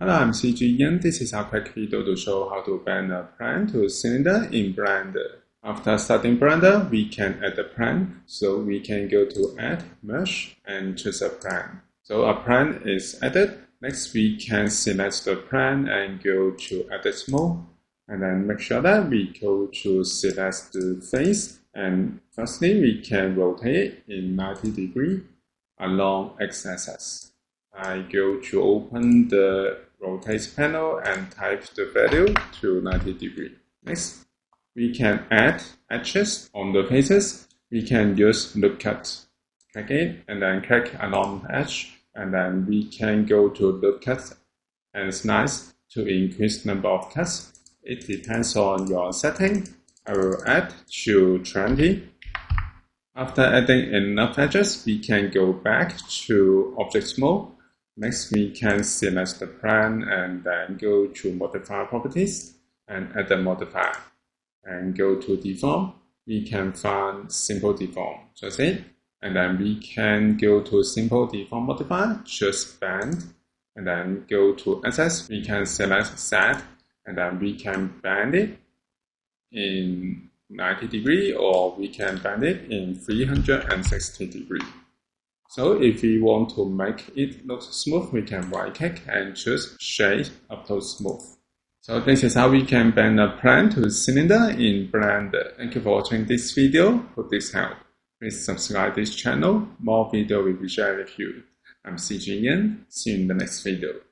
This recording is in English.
Hello, I'm CG Ian. This is a quick video to show how to bend a plan to cylinder in Blender. After starting Blender, we can add a plan. So we can go to Add, Merge, and choose a plan. So a plan is added. Next, we can select the plan and go to Edit Mode. And then make sure that we go to select the face. And firstly, we can rotate in 90 degrees along x-axis. I go to open the rotate panel and type the value to 90 degrees. Next, we can add edges on the faces. We can use loop cut. Click it and then click along the edge, and then we can go to loop cut and slice to increase number of cuts. It depends on your setting. I will add to 20. After adding enough edges, we can go back to Object Mode. Next, we can select the plan and then go to Modifier Properties and add the modifier. And go to Deform. We can find Simple Deform, just it. And then we can go to Simple Deform Modifier, choose Bend. And then go to Access. We can select Set. And then we can bend it in 90 degrees, or we can bend it in 360 degrees. So if we want to make it look smooth, we can right click and choose Shade Approach Smooth. So this is how we can bend a plan to cylinder in Blender. Thank you for watching this video. Hope this helped. Please subscribe this channel. More video will be shared with you. I'm CG Ian. See you in the next video.